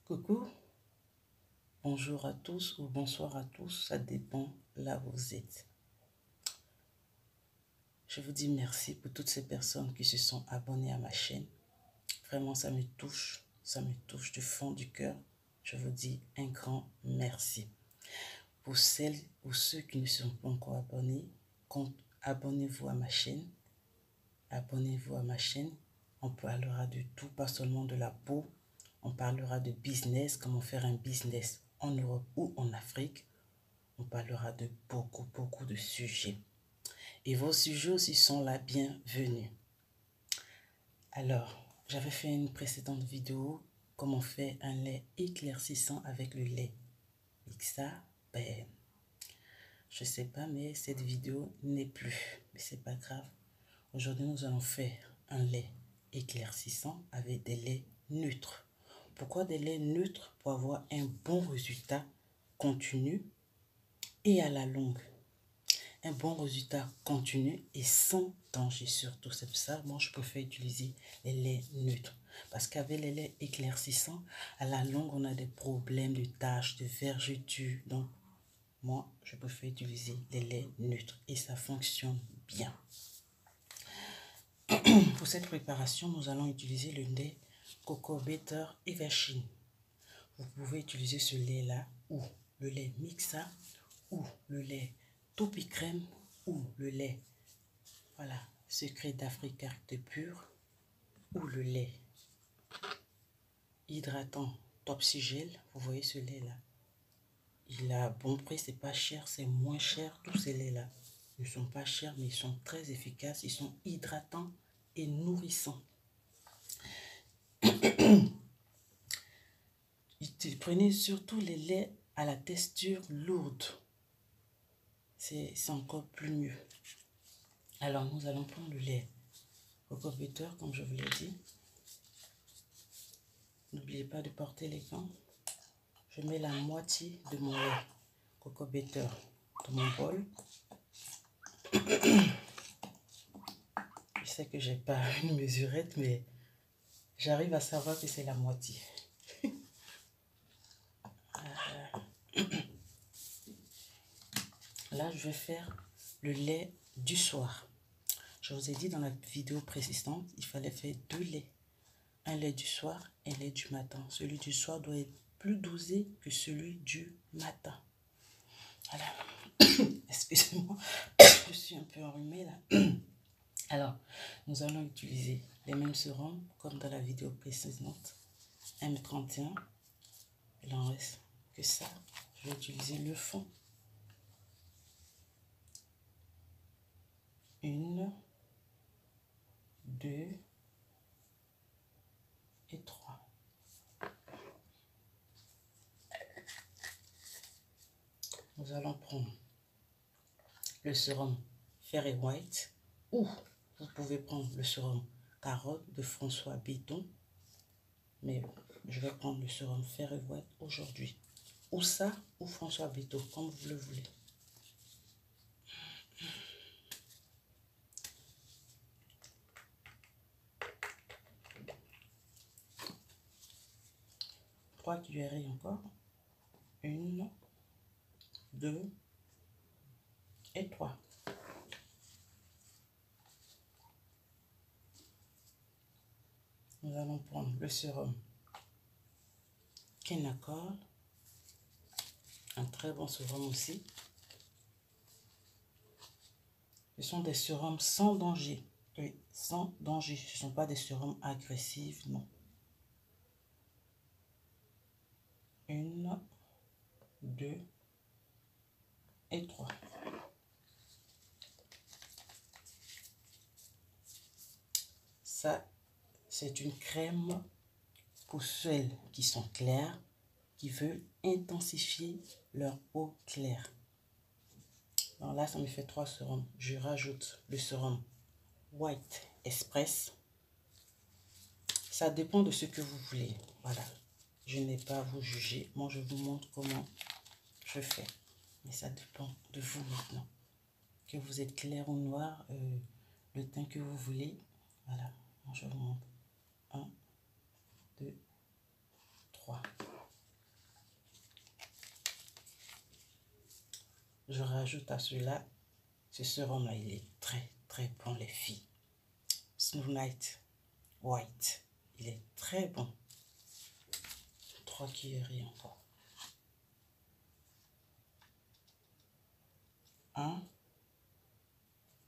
Coucou, bonjour à tous ou bonsoir à tous, ça dépend là où vous êtes. Je vous dis merci pour toutes ces personnes qui se sont abonnées à ma chaîne. Vraiment, ça me touche du fond du cœur. Je vous dis un grand merci. Pour celles ou ceux qui ne sont pas encore abonnés, abonnez-vous à ma chaîne. Abonnez-vous à ma chaîne. On parlera de tout, pas seulement de la peau. On parlera de business, comment faire un business en Europe ou en Afrique. On parlera de beaucoup de sujets. Et vos sujets aussi sont la bienvenue. Alors, j'avais fait une précédente vidéo, comment faire un lait éclaircissant avec le lait Mixa. Ben, je sais pas, mais cette vidéo n'est plus. Mais c'est pas grave. Aujourd'hui, nous allons faire un lait éclaircissant avec des laits neutres. Pourquoi des laits neutres? Pour avoir un bon résultat continu et à la longue. Un bon résultat continu et sans danger surtout. C'est pour ça, moi, je préfère utiliser les laits neutres. Parce qu'avec les laits éclaircissants, à la longue, on a des problèmes de taches, de vergetures. Donc, moi, je préfère utiliser les laits neutres et ça fonctionne bien. Pour cette préparation, nous allons utiliser le lait Coco Butter Eversheen. Vous pouvez utiliser ce lait-là ou le lait Mixa ou le lait Topi Crème ou le lait, voilà, Secret d'Afrique Carte Pure ou le lait hydratant Topsigel. Vous voyez ce lait-là. Il a bon prix, c'est pas cher, c'est moins cher. Tous ces laits-là ne sont pas chers, mais ils sont très efficaces. Ils sont hydratants et nourrissants. Prenez surtout les laits à la texture lourde. C'est encore plus mieux. Alors, nous allons prendre le lait Coco Butter, comme je vous l'ai dit. N'oubliez pas de porter les gants. Je mets la moitié de mon lait Coco Butter dans mon bol. Je sais que j'ai pas une mesurette, mais j'arrive à savoir que c'est la moitié. Là, je vais faire le lait du soir. Je vous ai dit dans la vidéo précédente, il fallait faire 2 laits. Un lait du soir et un lait du matin. Celui du soir doit être plus dosé que celui du matin. Voilà. Excusez-moi, je suis un peu enrhumée là. Alors, nous allons utiliser les mêmes sérums comme dans la vidéo précédente. M31. Il en reste que ça. Je vais utiliser le fond. 1, 2 et 3. Nous allons prendre le sérum Fair & White ou vous pouvez prendre le sérum Carotte de François Béton. Mais je vais prendre le sérum Fair & White aujourd'hui. Ou ça, ou François Béton, comme vous le voulez. Trois cuillerées encore. 1, 2 et 3. Nous allons prendre le sérum Kenacol, un très bon sérum aussi. Ce sont des sérums sans danger. Oui, sans danger. Ce ne sont pas des sérums agressifs, non. 1, 2 et 3. Ça, c'est une crème pour celles qui sont claires, qui veulent intensifier leur peau claire. Alors là, ça me fait 3 sérums. Je rajoute le sérum White Express. Ça dépend de ce que vous voulez. Voilà. Je n'ai pas à vous juger. Moi, je vous montre comment je fais. Mais ça dépend de vous maintenant. Que vous êtes clair ou noir, le teint que vous voulez. Voilà. Moi, je vous montre. 1, 2, 3. rajoute à cela ce sérum-là. Il est très très bon, les filles. Smooth Night White. Il est très bon. 3 cuillerées encore. 1,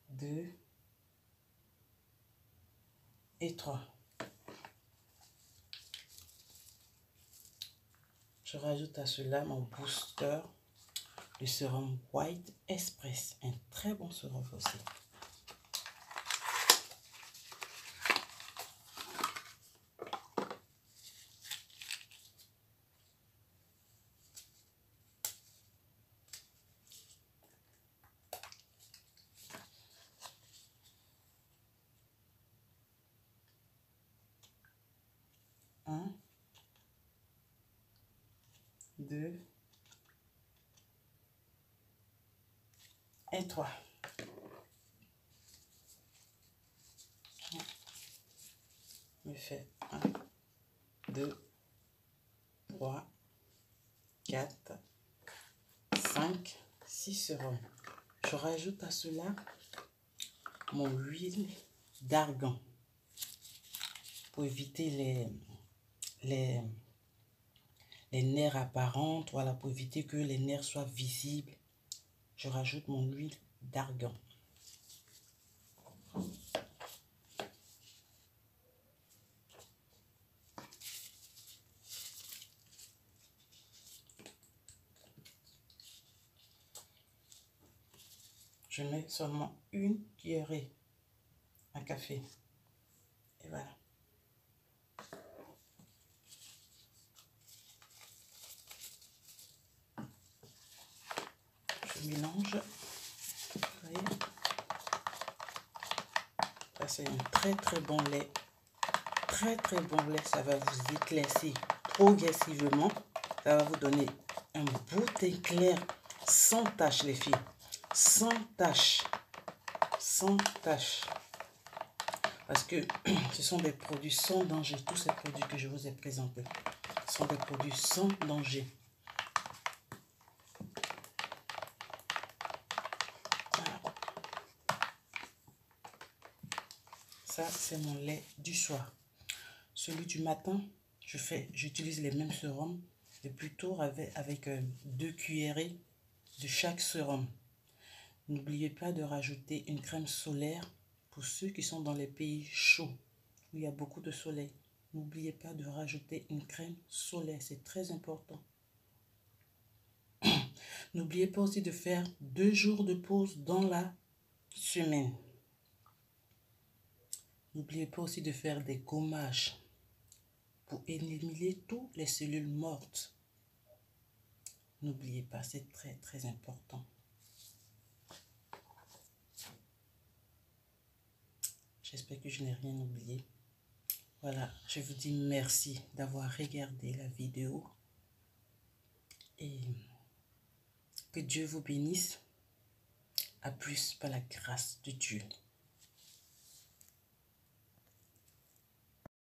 2 et 3. Je rajoute à cela mon booster, le sérum White Express. Un très bon sérum aussi. Un, 2 et 3. Je fais 1, 2, 3, 4, 5, 6 sérums. Je rajoute à cela mon huile d'argan pour éviter les nerfs apparents, voilà, pour éviter que les nerfs soient visibles. Je rajoute mon huile d'argan. Je mets seulement 1 cuillerée à café. Et voilà. Je mélange. Vous voyez? Ça, c'est un très très bon lait. Très très bon lait. Ça va vous éclaircir progressivement. Ça va vous donner un beau teint clair sans tache, les filles. Sans tache. Sans tache. Parce que ce sont des produits sans danger. Tous ces produits que je vous ai présentés sont des produits sans danger. Voilà. Ça, c'est mon lait du soir. Celui du matin, j'utilise les mêmes sérums, et plutôt avec 2 cuillerées de chaque sérum. N'oubliez pas de rajouter une crème solaire pour ceux qui sont dans les pays chauds, où il y a beaucoup de soleil. N'oubliez pas de rajouter une crème solaire, c'est très important. N'oubliez pas aussi de faire 2 jours de pause dans la semaine. N'oubliez pas aussi de faire des gommages pour éliminer toutes les cellules mortes. N'oubliez pas, c'est très très important. J'espère que je n'ai rien oublié. Voilà, je vous dis merci d'avoir regardé la vidéo. Et que Dieu vous bénisse. À plus par la grâce de Dieu.